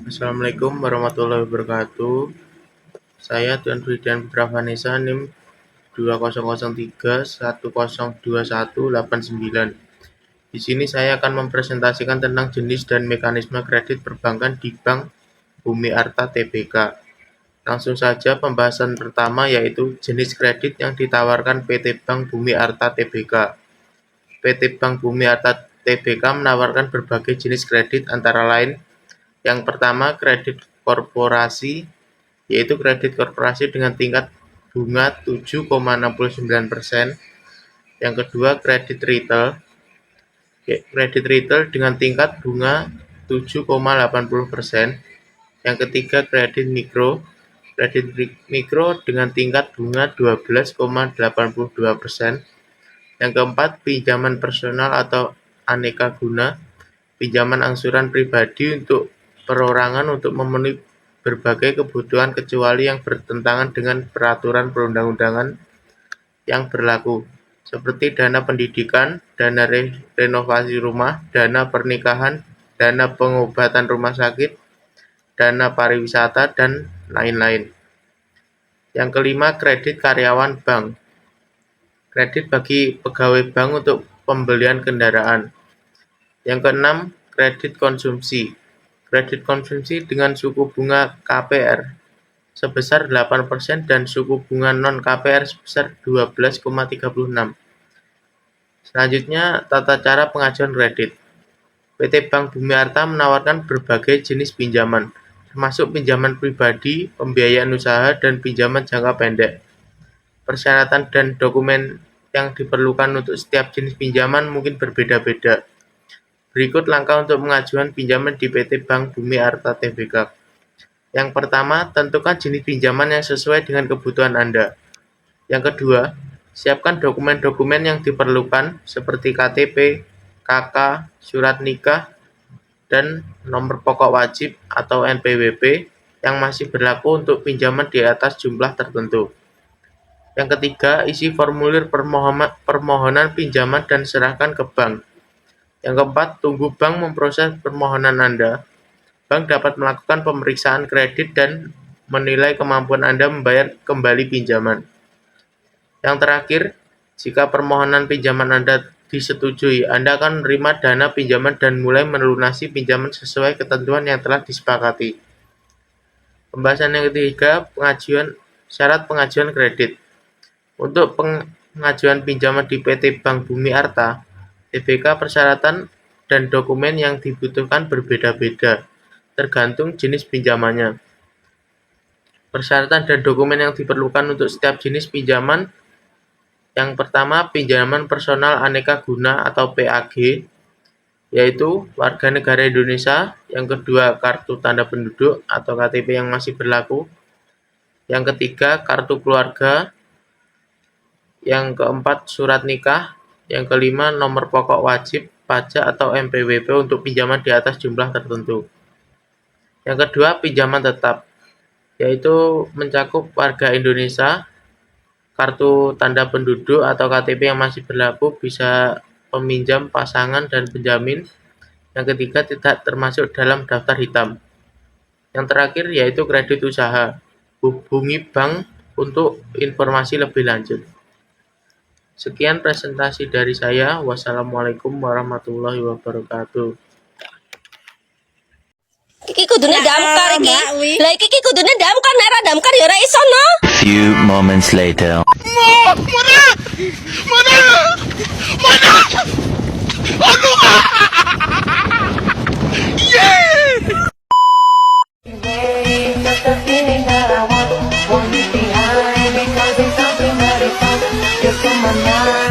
Assalamualaikum warahmatullahi wabarakatuh. Saya Tuan Fridian Putra Vanessa NIM 2003102189. Di sini saya akan mempresentasikan tentang jenis dan mekanisme kredit perbankan di Bank Bumi Arta Tbk. Langsung saja pembahasan pertama yaitu jenis kredit yang ditawarkan PT Bank Bumi Arta Tbk. PT Bank Bumi Arta Tbk menawarkan berbagai jenis kredit antara lain: yang pertama, kredit korporasi, yaitu kredit korporasi dengan tingkat bunga 7,69%. Yang kedua, kredit retail dengan tingkat bunga 7,80%. Yang ketiga, kredit mikro dengan tingkat bunga 12,82%. Yang keempat, pinjaman personal atau aneka guna, pinjaman angsuran pribadi untuk perorangan untuk memenuhi berbagai kebutuhan kecuali yang bertentangan dengan peraturan perundang-undangan yang berlaku, seperti dana pendidikan, dana renovasi rumah, dana pernikahan, dana pengobatan rumah sakit, dana pariwisata, dan lain-lain. Yang kelima, kredit karyawan bank, kredit bagi pegawai bank untuk pembelian kendaraan. Yang keenam, kredit konsumsi dengan suku bunga KPR sebesar 8% dan suku bunga non-KPR sebesar 12,36%. Selanjutnya, tata cara pengajuan kredit. PT Bank Bumi Arta menawarkan berbagai jenis pinjaman, termasuk pinjaman pribadi, pembiayaan usaha, dan pinjaman jangka pendek. Persyaratan dan dokumen yang diperlukan untuk setiap jenis pinjaman mungkin berbeda-beda. Berikut langkah untuk mengajukan pinjaman di PT Bank Bumi Arta Tbk. Yang pertama, tentukan jenis pinjaman yang sesuai dengan kebutuhan Anda. Yang kedua, siapkan dokumen-dokumen yang diperlukan seperti KTP, KK, surat nikah, dan nomor pokok wajib atau NPWP yang masih berlaku untuk pinjaman di atas jumlah tertentu. Yang ketiga, isi formulir permohonan pinjaman dan serahkan ke bank. Yang keempat, tunggu bank memproses permohonan Anda. Bank dapat melakukan pemeriksaan kredit dan menilai kemampuan Anda membayar kembali pinjaman. Yang terakhir, jika permohonan pinjaman Anda disetujui, Anda akan menerima dana pinjaman dan mulai melunasi pinjaman sesuai ketentuan yang telah disepakati. Pembahasan yang ketiga, syarat pengajuan kredit. Untuk pengajuan pinjaman di PT Bank Bumi Arta Tbk, persyaratan dan dokumen yang dibutuhkan berbeda-beda, tergantung jenis pinjamannya. Persyaratan dan dokumen yang diperlukan untuk setiap jenis pinjaman. Yang pertama, pinjaman personal aneka guna atau PAG, yaitu warga negara Indonesia. Yang kedua, kartu tanda penduduk atau KTP yang masih berlaku. Yang ketiga, kartu keluarga. Yang keempat, surat nikah. Yang kelima, nomor pokok wajib pajak atau NPWP untuk pinjaman di atas jumlah tertentu. Yang kedua, pinjaman tetap, yaitu mencakup warga Indonesia, kartu tanda penduduk atau KTP yang masih berlaku, bisa peminjam, pasangan, dan penjamin. Yang ketiga, tidak termasuk dalam daftar hitam. Yang terakhir yaitu kredit usaha. Hubungi bank untuk informasi lebih lanjut. Sekian presentasi dari saya. Wassalamualaikum warahmatullahi wabarakatuh. Iki kudune damkar iki. Lah iki kudune damkar, nek ora damkar ya ora iso no. Few moments later. Mana?